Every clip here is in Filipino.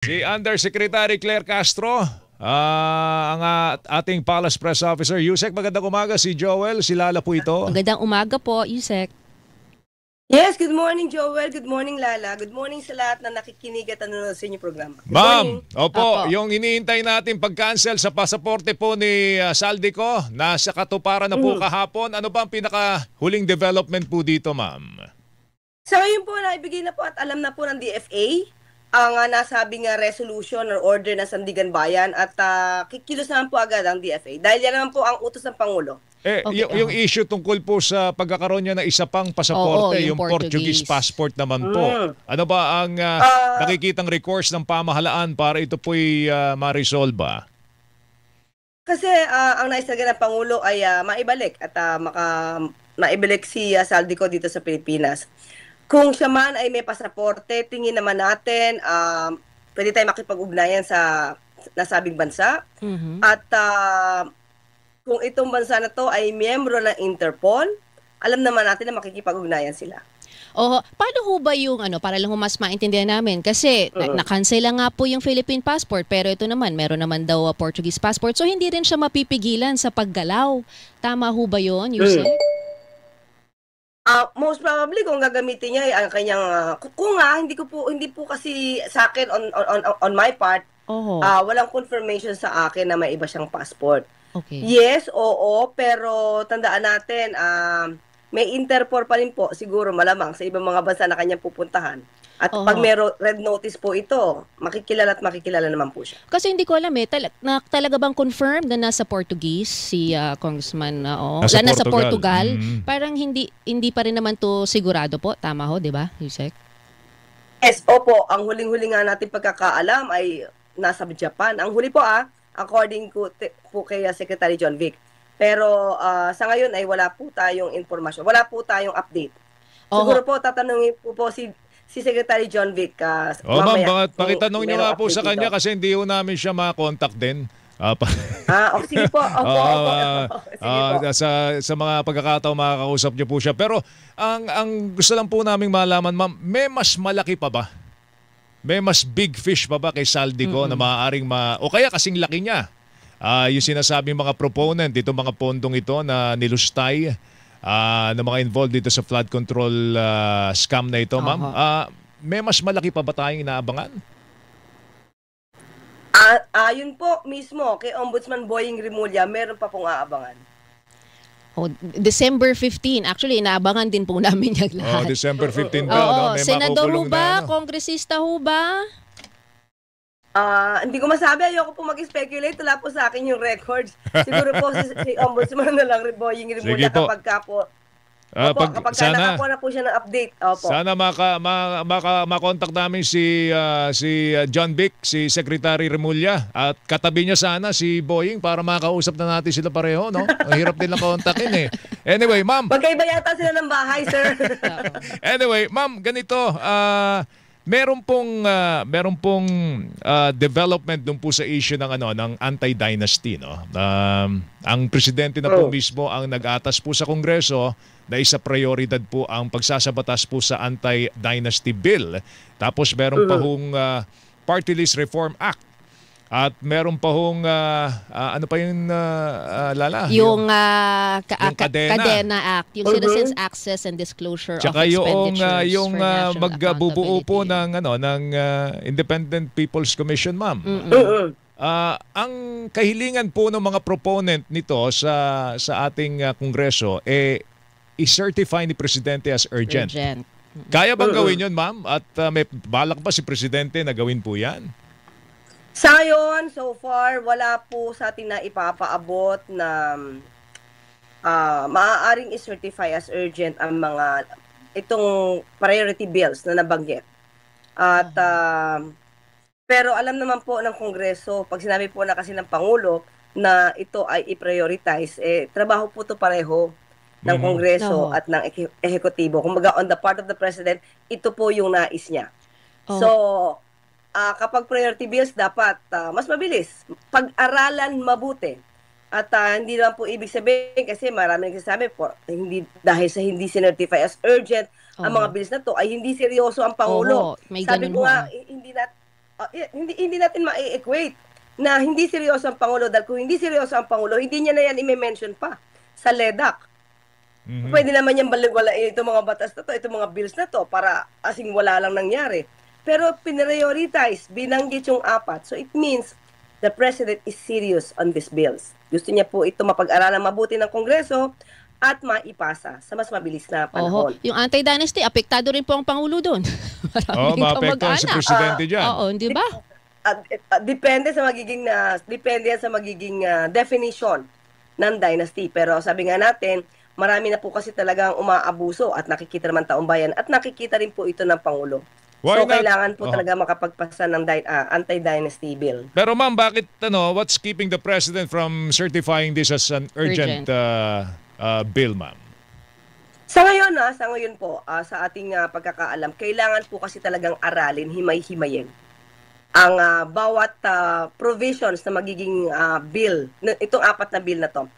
Si Undersecretary Claire Castro, ang ating Palace Press Officer. Yusek, magandang umaga. Si Joel, si Lala po ito. Magandang umaga po, Yusek. Yes, good morning Joel, good morning Lala, good morning sa lahat na nakikinig at nanonood sa inyong programa. Good Ma'am, morning. opo, yung iniintay natin pag-cancel sa pasaporte po ni Saldico, nasa katuparan na po kahapon. Ano ba ang pinaka-huling development po dito, ma'am? Sa ngayon po, naibigay na po at alam na po ng DFA ang nasabing resolution or order ng Sandigan Bayan at kikilos naman po agad ang DFA dahil yan naman po ang utos ng Pangulo. Okay, yung issue tungkol po sa pagkakaroon niya ng isa pang pasaporte, yung Portuguese passport naman po. Ano ba ang nakikitang recourse ng pamahalaan para ito po'y ma-resolve? Kasi ang nais talaga ng Pangulo ay maibalik at maibalik si Saldico dito sa Pilipinas. Kung siya man ay may pasaporte, tingin naman natin, pwede tayo makipag-ugnayan sa nasabing bansa. At kung itong bansa na to ay miyembro ng Interpol, alam naman natin na makikipag-ugnayan sila. Paano ho ba yung para lang mas maintindihan namin? Kasi na-cancel nga po yung Philippine passport, pero ito naman, meron naman daw Portuguese passport. So hindi rin siya mapipigilan sa paggalaw. Tama ho ba yun, Yusek? Most probably kung gagamitin niya ay ang kanyang kung hindi po kasi sa akin on my part, walang confirmation sa akin na may iba siyang passport. Okay. Yes, oo, pero tandaan natin, may Interpol pa rin po, siguro malamang sa ibang mga bansa na kanyang pupuntahan. At pag may red notice po ito, makikilala at makikilala naman po siya. Kasi hindi ko alam talaga bang confirmed na nasa Portuguese si Congressman nasa Portugal? Parang hindi pa rin naman to sigurado po. Tama ho, di ba, Yusek? Yes, opo. Ang huling-huli nga natin pagkakaalam ay nasa Japan. Ang huli po according po kay Secretary John Vic. Pero sa ngayon ay wala po tayong informasyon. Wala po tayong update. Siguro po tatanungin po si Secretary John Vic. Ma'am, pakitanong niyo nga po sa kanya kasi hindi ho namin siya ma-contact din. Sige po. Sa mga pagkakataon makakausap niyo po siya. Pero ang gusto lang po naming malaman, ma'am, may mas malaki pa ba? May mas big fish pa ba kay Saldico na maaaring o kaya kasing laki niya? Yung sinasabing mga proponent, itong mga pondong ito na nilustay na mga involved dito sa flood control scam na ito, ma'am. May mas malaki pa ba tayong inaabangan? Yun po mismo, kay Ombudsman Boying Rimulya, meron pa pong aabangan. December 15. Actually, inaabangan din po namin yung lahat. December 15 ba? May Senador ho ba? na, Kongresista ho ba? Hindi ko masabi. Ayoko po mag-speculate. Wala po sa akin yung records. Siguro po si Ombudsman na lang Boying Rimulya kapag ka po. Kapag nakakuha na po siya ng update. Opo. Sana makontak namin si John Vic, si Secretary Remulla, at katabi niya sana si Boying para makausap na natin sila pareho, no? Ang hirap nilang kontakin eh. Anyway, ma'am. Magkaiba yata sila ng bahay, sir. Anyway, ma'am, ganito, meron pong development dun po sa issue ng anti-dynasty, no? Ang presidente na po mismo ang nag-atas po sa Kongreso na isa prioridad po ang pagsasabatas po sa anti-dynasty bill. Tapos meron pa hong Party List Reform Act. At meron pa hong ano pa yung Lala? Yung Kadena Act, yung Citizens Access and Disclosure tsaka of Expenditures yung for National magbubuo po Accountability. ng Independent People's Commission, ma'am. Ang kahilingan po ng mga proponent nito sa ating Kongreso i-certify ni Presidente as urgent. Kaya bang gawin yun, ma'am? At may balak pa si Presidente na gawin po yan? Sa ngayon, so far, wala po sa atin na ipapaabot na maaaring i-certify as urgent ang mga itong priority bills na nabanggit. At pero alam naman po ng Kongreso, pag sinabi po na kasi ng Pangulo na ito ay i-prioritize, trabaho po ito pareho ng Kongreso at ng Ehekutibo. Kumbaga, on the part of the President, ito po yung nais niya. So, kapag priority bills, dapat mas mabilis. Pag-aralan mabuti. At hindi naman po ibig sabihin, kasi marami nagsasabi po, dahil sa hindi sinertify as urgent, ang mga bills na to ay hindi seryoso ang Pangulo. May Sabi ganun ko nga, hindi na, hindi natin ma-equate na hindi seryoso ang Pangulo dahil kung hindi seryoso ang Pangulo, hindi niya na yan i-mention pa sa LEDAC. Pwede naman yan wala itong mga batas na to, itong mga bills na to para asing wala lang nangyari. Pero pinrioritize, binanggit yung 4. So it means the President is serious on these bills. Gusto niya po ito mapag-aralan mabuti ng Kongreso at maipasa sa mas mabilis na panahon. Yung anti-dynasty, apektado rin po ang Pangulo doon. Maapektuhan si Presidente dyan. Oo, di ba? Depende yan sa magiging definition ng dynasty. Pero sabi nga natin, marami na po kasi talagang umaabuso at nakikita naman taong bayan at nakikita rin po ito ng Pangulo. So kailangan po talaga makapagpasa ng anti-dynasty bill. Pero ma'am, bakit what's keeping the President from certifying this as an urgent bill, ma'am? Sa ngayon po, sa ating pagkakaalam, kailangan po kasi talagang aralin, himay-himayin ang bawat provisions na magiging bill, itong 4 na bill na to.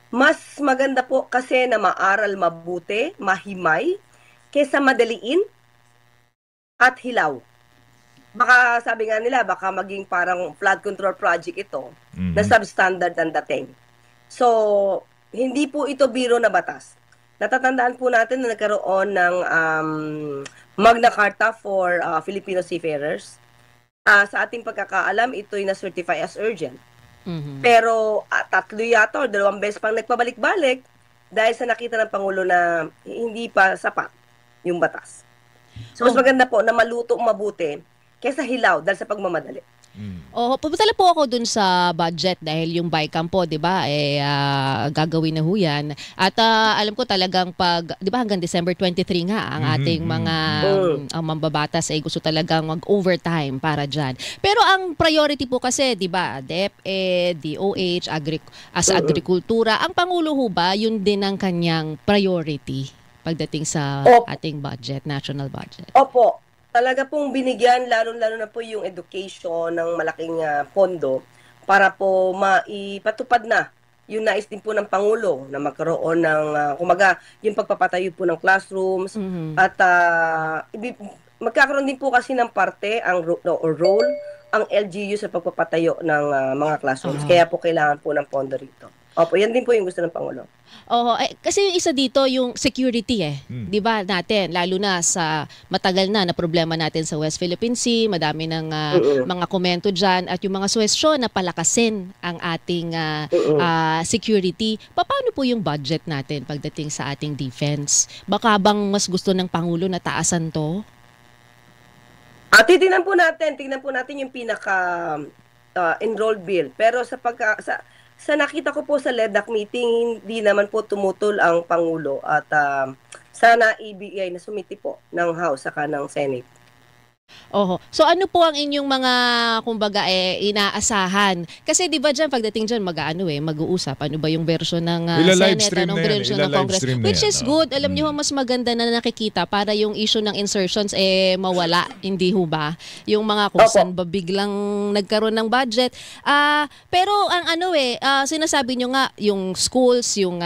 Mas maganda po kasi na maaral mabuti, mahimay, kesa madaliin at hilaw. Baka sabi nga nila, baka maging parang flood control project ito na substandard ang dating. So, hindi po ito biro na batas. Natatandaan po natin na nagkaroon ng Magna Carta for Filipino seafarers. Sa ating pagkakaalam, ito'y na-certify as urgent. Pero 3 yata o 2 beses pang nagpabalik-balik dahil sa nakita ng Pangulo na hindi pa sapat yung batas. So, mas maganda po na maluto mabuti kaysa hilaw dahil sa pagmamadali. Pupunta po ako dun sa budget dahil yung BICAM po, 'di ba? Gagawin na ho 'yan. At alam ko talagang 'di ba hanggang December 23 nga ang ating mga mambabatas ay gusto talagang mag-overtime para diyan. Pero ang priority po kasi, 'di ba? DepEd, DOH, agrikultura, ang Pangulo ho ba yun din ang kanyang priority pagdating sa ating budget, national budget? Opo. Talaga pong binigyan, lalo-lalo na po yung education ng malaking pondo para po maipatupad na yung nais din po ng Pangulo na magkaroon ng, yung pagpapatayo po ng classrooms at magkakaroon din po kasi ng parte or role ang LGU sa pagpapatayo ng mga classrooms. Kaya po kailangan po ng pondo rito. Opo, yan din po yung gusto ng Pangulo. Kasi yung isa dito, yung security 'di ba natin, lalo na sa matagal na problema natin sa West Philippine Sea, madami ng mga komento diyan at yung mga suwestyon na palakasin ang ating security. Paano po yung budget natin pagdating sa ating defense? Baka bang mas gusto ng Pangulo na taasan to? Tingnan po natin yung pinaka enrolled bill. Pero sa nakita ko po sa LEDAC meeting, hindi naman po tumutol ang Pangulo at sana ibigay na sumiti po ng House saka ng Senate. So ano po ang inyong mga kumbaga inaasahan? Kasi 'di ba diyan pagdating diyan mag-uusap ano ba yung version ng Senate, anong version ng Congress, which is good. Alam niyo mas maganda na nakikita para yung issue ng insertions mawala, hindi ho ba? Yung mga kung saan ba biglang nagkaroon ng budget. Pero ang sinasabi niyo nga yung schools, yung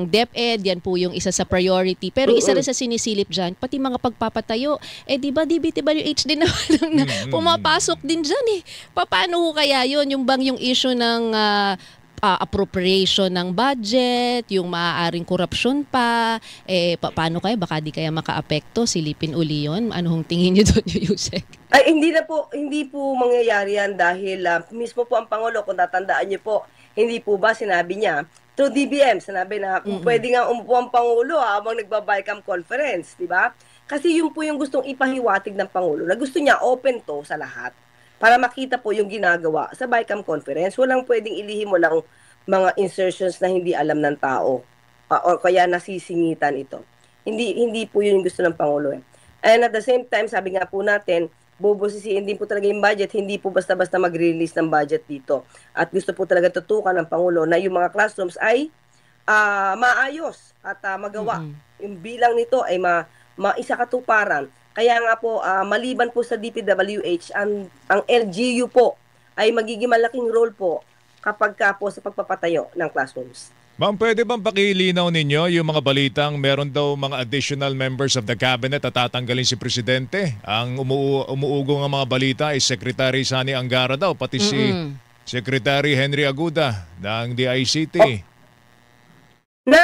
DepEd, yan po yung isa sa priority. Pero isa rin sa sinisilip diyan, pati mga pagpapatayo. 'Di ba DBTWH din naman pumapasok din dyan Paano ho kaya yun? Yung bang yung issue ng appropriation ng budget, yung maaaring korupsyon pa, paano kaya? Baka di kaya makaapekto, silipin uli yun. Ano hong tingin niyo doon, Yusek? Ay, hindi po mangyayari yan dahil mismo po ang Pangulo, kung tatandaan niyo po, hindi po ba sinabi niya, through DBM, sinabi na pwede nga umupo ang Pangulo habang nagba-BICAM conference, di ba? Kasi yun po yung gustong ipahiwatig ng Pangulo na gusto niya open to sa lahat para makita po yung ginagawa sa BICAM conference. Walang pwedeng ilihim mo lang mga insertions na hindi alam ng tao o kaya nasisingitan ito. Hindi po yun yung gusto ng Pangulo. And at the same time, sabi nga po natin, bubusisiin din po talaga yung budget, hindi po basta-basta mag-release ng budget dito. At gusto po talaga tutukan ng Pangulo na yung mga classrooms ay maayos at magawa. Yung bilang nito ay maisakatuparan. Kaya nga po, maliban po sa DPWH, ang LGU po ay magiging malaking role po kapag po sa pagpapatayo ng classrooms. Ma'am, pwede bang pakilinaw ninyo yung mga balitang meron daw mga additional members of the cabinet at tatanggalin si Presidente? Ang umuugong ang mga balita ay Secretary Sani Angara daw, pati si Secretary Henry Aguda ng DICT. Na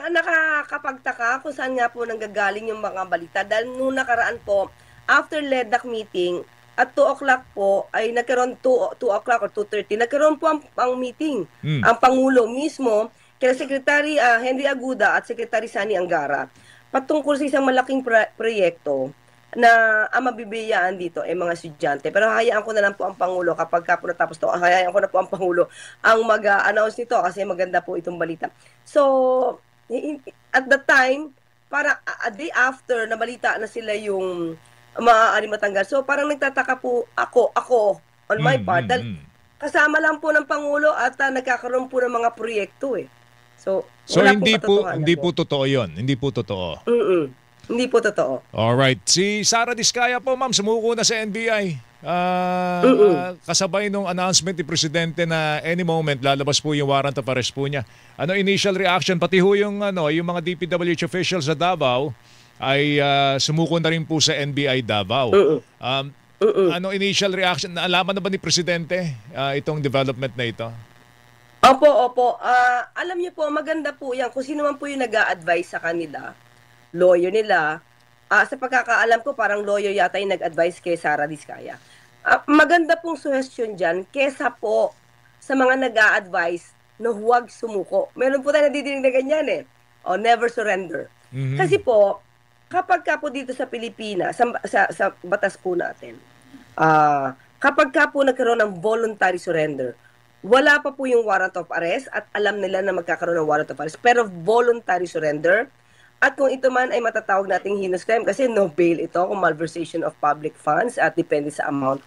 nakakapagtaka kung saan nga po nanggagaling yung mga balita. Dahil nung nakaraan po, after LEDAC meeting, at 2 o'clock po, ay nagkaroon 2 o'clock or 2:30, nagkaroon po ang meeting. Ang Pangulo mismo, kaya Secretary Henry Aguda at Secretary Sani Angara, patungkol sa isang malaking proyekto na ang mabibigyan dito ay mga estudyante. Pero hayaan ko na lang po ang Pangulo kapag po natapos to, hayaan ko na po ang Pangulo ang mag-announce nito kasi maganda po itong balita. So, at the time, para a day after na balita na sila yung maaari matanggal. So, parang nagtataka po ako on my part, dahil kasama lang po ng Pangulo at nagkakaroon po ng mga proyekto eh. So hindi po totoo 'yon. Hindi po totoo. Hindi po totoo. All right. Si Sara Diskaya po, ma'am, sumuko na sa NBI. Kasabay nung announcement ni Presidente na any moment lalabas po yung warrant of arrest po niya. Ano initial reaction pati ho yung mga DPWH officials sa Davao ay sumuko na rin po sa NBI Davao. Ano initial reaction? Naalaman na ba ni Presidente itong development na ito? Opo. Alam niyo po, maganda po yan. Kung sino man po yung nag-a-advise sa kanila, lawyer nila, sa pagkakaalam ko, parang lawyer yata yung nag-advise kay Sara Diskaya. Maganda pong suggestion dyan, kesa po sa mga nag-a-advise na huwag sumuko. Meron po tayo nadidinig na ganyan eh. Never surrender. Kasi po, kapag ka po dito sa Pilipinas, sa batas po natin, kapag ka po nagkaroon ng voluntary surrender, wala pa po yung warrant of arrest at alam nila na magkakaroon ng warrant of arrest, pero voluntary surrender. At kung ito man ay matatawag nating heinous crime kasi no bail ito kung malversation of public funds at depende sa amount.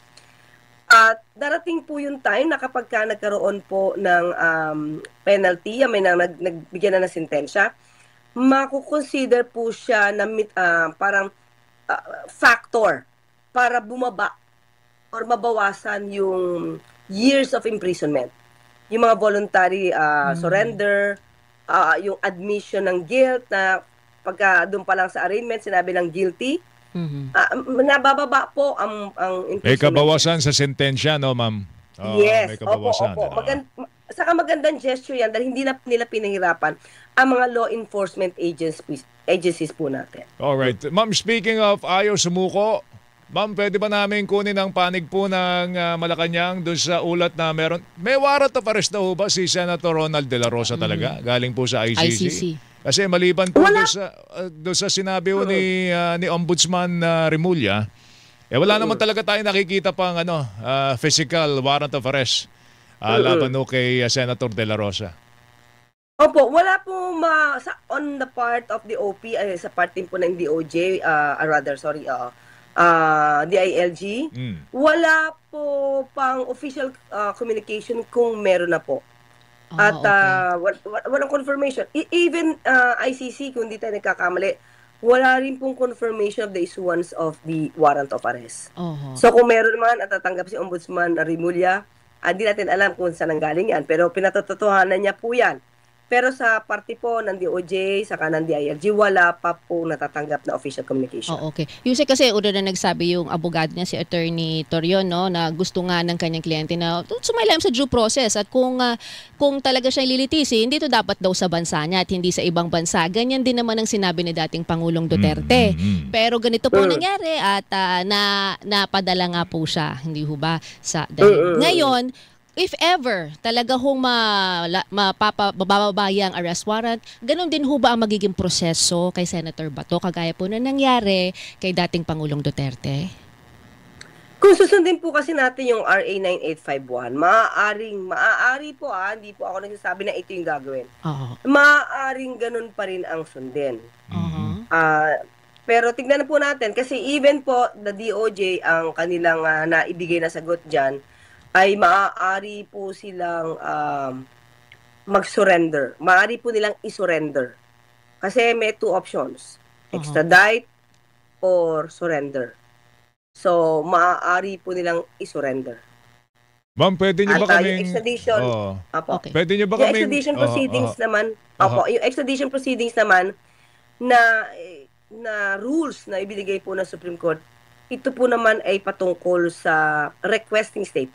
At darating po yung time na kapag ka nagkaroon po ng penalty, may nagbigyan na ng sentensya, makukonsider po siya na parang factor para bumaba or mabawasan yung years of imprisonment. Yung mga voluntary surrender, yung admission ng guilt na pagka doon pa lang sa arraignment, sinabi ng guilty, nabababa po ang imprisonment. May kabawasan sa sentensya, no, ma'am? Yes, may kabawasan. opo. Saka magandang gesture yan dahil hindi na nila pinahirapan ang mga law enforcement agencies po natin. Alright. Ma'am, speaking of ayaw sumuko, ma'am, pwede ba namin kunin ang panig po ng Malacanang doon sa ulat na may warrant of arrest na ho ba si Senator Ronald De La Rosa talaga? Galing po sa ICC. Kasi maliban po doon sa sinabi ho ni Ombudsman Remulla, wala naman talaga tayo nakikita pang physical warrant of arrest laban ho kay Senator De La Rosa. Opo, wala po on the part of the OP, sa part din po ng DOJ, DILG, wala po pang official communication kung meron na po. At walang confirmation. Even ICC, kung di tayo nagkakamali, wala rin pong confirmation of the issuance of the warrant of arrest. So kung meron man at tatanggap si Ombudsman Remulla, hindi natin alam kung saan nanggaling yan. Pero pinatotohanan niya po yan. Pero sa parte po ng DOJ, saka ng DILG, wala pa po natatanggap na official communication. Okay. Yusek, kasi una na nagsabi yung abogado niya, si Attorney Torion, no, na gusto nga ng kanyang kliyente na sumailalim sa due process. At kung talaga siya lilitisin, hindi ito dapat daw sa bansa niya at hindi sa ibang bansa. Ganyan din naman ang sinabi ni dating Pangulong Duterte. Pero ganito po nangyari at napadala nga po siya. Hindi ho ba? Ngayon, if ever talaga hong mapapababaya ang arrest warrant, ganun din ho ba ang magiging proseso kay Senator Bato, kagaya po na nangyari kay dating Pangulong Duterte? Kung susundin po kasi natin yung RA 9851, maaari po hindi po ako nagsasabi na ito yung gagawin. Maaaring ganun pa rin ang sundin. Pero tignan na po natin, kasi even po the DOJ ang kanilang naibigay na sagot dyan, ay maaari po silang mag-surrender. Maaari po nilang i-surrender. Kasi may 2 options. Extradite or surrender. So, maaari po nilang i-surrender. Ma'am, pwede niyo At ba yung kaming... extradition, Oo. opo. Okay. Pwede niyo ba Yung kaming... extradition Oo, proceedings oo. naman, Aha. opo, yung extradition proceedings naman na rules na ibinigay po ng Supreme Court, ito po naman ay patungkol sa requesting state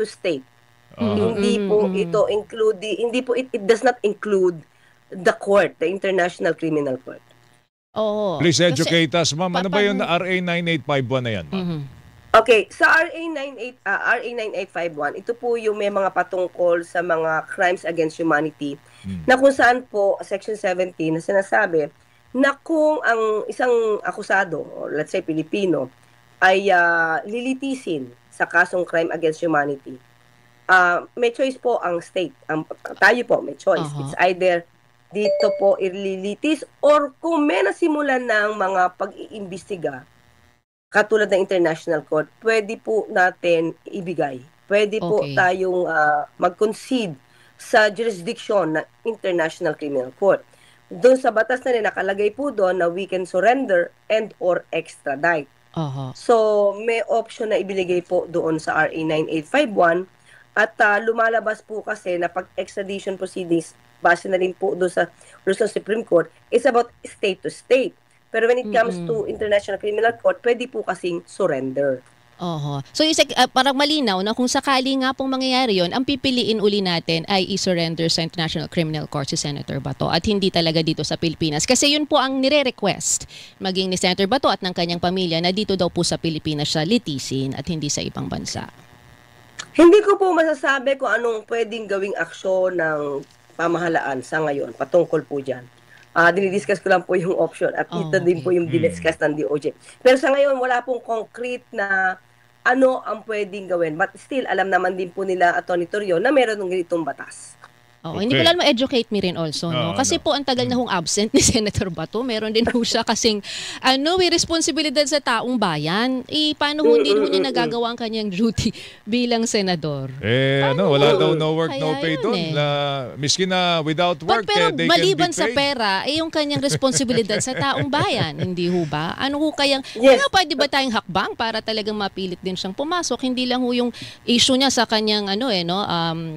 to state. Aha. Hindi po ito hindi po it does not include the court, the International Criminal Court. Oo. Please Kasi, educate us, ma'am. Ano ba yun na RA 9851 na yan, ma'am? Okay, sa RA 9851, ito po yung may mga patungkol sa mga crimes against humanity na kung saan po section 17 na sinasabi na kung ang isang akusado, or let's say Pilipino, ay lilitisin sa kasong crime against humanity, may choice po ang state. Tayo po, may choice. It's either dito po ililitis or kung may nasimulan ng mga pag-iimbestiga katulad ng International Court, pwede po natin ibigay. Pwede po tayong mag-concede sa jurisdiction ng International Criminal Court. Doon sa batas na nakalagay po doon na we can surrender and or extradite. So, may option na ibinigay po doon sa RA 9851 at lumalabas po kasi na pag-extradition proceedings, base na rin po doon sa rules ng Supreme Court, is about state to state. Pero when it comes to International Criminal Court, pwede po kasing surrender. So, parang malinaw na kung sakali nga pong mangyayari yon, ang pipiliin uli natin ay i-surrender sa International Criminal Court si Senator Bato at hindi talaga dito sa Pilipinas. Kasi yun po ang nire-request maging ni Senator Bato at ng kanyang pamilya na dito daw po sa Pilipinas siya litisin at hindi sa ibang bansa. Hindi ko po masasabi kung anong pwedeng gawing aksyon ng pamahalaan sa ngayon patungkol po dyan. Dinidiscuss ko lang po yung option at ito din po yung diniscuss ng DOJ. Pero sa ngayon, wala pong concrete na ano ang pwedeng gawin. But still, alam naman din po nila, Atty. Torrio, na meron ng ganitong batas. Hindi ko lang ma-educate me rin also, no? Kasi po ang tagal na hong absent ni Senator Bato. Meron din po siya kasing may responsibilidad sa taong bayan. Paano hindi niya nagagawa ang kanyang duty bilang senador? Wala daw no work, no pay doon. Miski na without work, pero they maliban can be paid. sa pera, yung kanyang responsibilidad sa taong bayan. Hindi ho ba? Ano ho kayang, pwede ba tayong hakbang para talagang mapilit din siyang pumasok? Hindi lang ho yung issue niya sa kanyang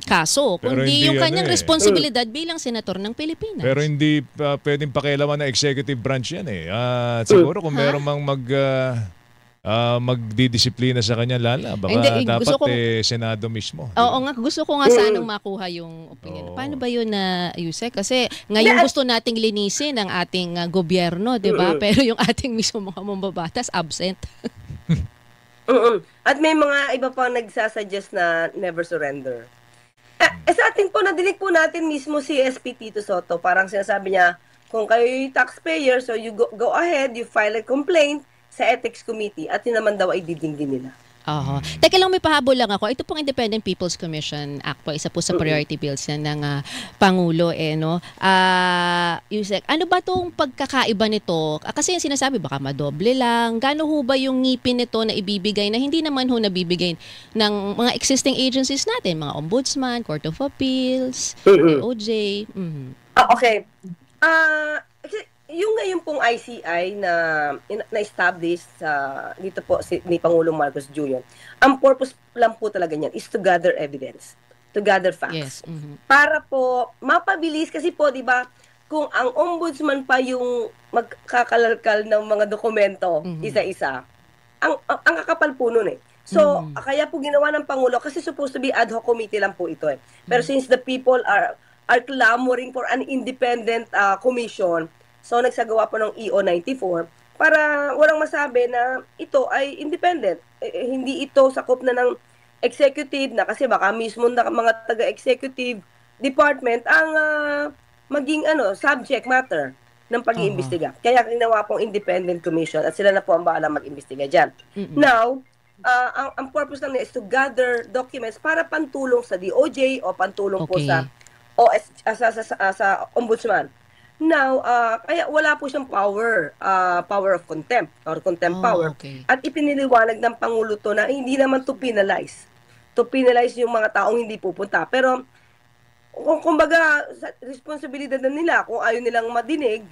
kaso, kundi yung kanyang responsibilidad bilang senator ng Pilipinas. Pero hindi pwedeng pakialaman ng executive branch yan eh. Siguro kung meron mang magdidisiplina sa kanya lala, baka dapat Senado mismo. Oo nga, gusto ko nga sanang makuha yung opinion. Paano ba yun na Yusek? Kasi ngayon gusto nating linisin ang ating gobyerno, di ba? Pero yung ating mismo mga mambabatas, absent. At may mga iba pang nagsasuggest na never surrender. Sa atin po, nadinig po natin mismo si SP Tito Soto. Parang sinasabi niya, kung kayo yung taxpayer, so you go ahead, you file a complaint sa Ethics Committee at yun naman daw ay didinggin nila. Teka lang, may pahabol lang ako. Ito pong Independent People's Commission Act po, isa po sa priority bills ng Pangulo. Yusek, ano ba itong pagkakaiba nito? Kasi yung sinasabi, baka madoble lang. Gano ho ba yung ngipin nito na ibibigay na hindi naman ho nabibigay ng mga existing agencies natin, mga Ombudsman, Court of Appeals, DOJ? Okay. Yung ngayon pong ICI na-establish dito po ni Pangulong Marcos Jr., ang purpose lang po talaga niyan is to gather evidence, to gather facts. Para po mapabilis kasi po, di ba, kung ang ombudsman pa yung magkakalalkal ng mga dokumento isa-isa, ang kakapal po nun eh. So, kaya po ginawa ng Pangulo kasi supposed to be ad hoc committee lang po ito eh. Pero since the people are clamoring for an independent commission, so, nagsagawa po ng EO 94 para walang masabi na ito ay independent. Hindi ito sakop na ng executive na kasi baka mismo na mga taga-executive department ang maging subject matter ng pag-iimbestiga. Kaya ginawa pong independent commission at sila na po ang bahala mag-imbestiga dyan. Now, ang purpose lang is to gather documents para pantulong sa DOJ o pantulong po sa Ombudsman. Now, kaya wala po siyang power of contempt or contempt power. At ipiniliwanag ng Pangulo to na hindi naman to penalize. To penalize yung mga taong hindi pupunta. Pero, kumbaga, responsibilidad na nila kung ayaw nilang madinig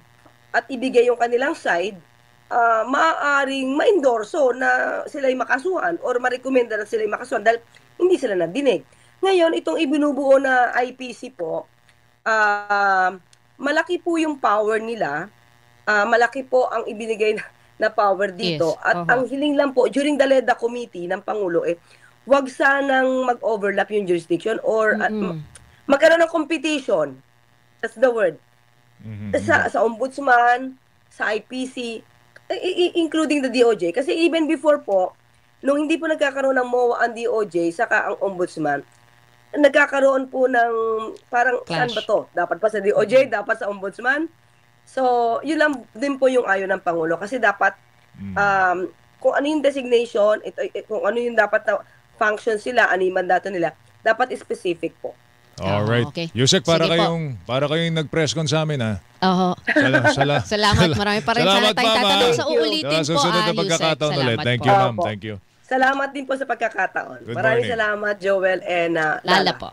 at ibigay yung kanilang side, maaaring ma-endorso na sila'y makasuhan or ma-recommenda na sila'y makasuhan dahil hindi sila nadinig. Ngayon, itong ibinubuo na IPC po, malaki po yung power nila, malaki po ang ibinigay na power dito. Yes. At ang hiling lang po, during the LEDA committee ng Pangulo, wag sanang mag-overlap yung jurisdiction or magkaroon ng competition. That's the word. Sa ombudsman, sa IPC, including the DOJ. Kasi even before po, nung hindi po nagkakaroon ng MOA ang DOJ, saka ang ombudsman, nagkakaroon po ng parang, saan ba to? Dapat pa sa DOJ, dapat sa ombudsman. So, yun lang din po yung ayaw ng Pangulo. Kasi dapat, kung ano yung designation, kung ano yung dapat na function sila, ano yung mandato nila, dapat specific po. Alright. Okay. Yusek, para Sige kayong nag-press con sa amin, ha? Oo. Salamat. Marami pa rin sana Salamat, tayong ma'am, tatanong ah. sa uulitin Sa po, susunod na Yusek. pagkakataon ulit. Salamat Thank po. you, ma'am. Opo. Thank you. Salamat din po sa pagkakataon. Good Maraming morning. salamat, Joel and Lala po.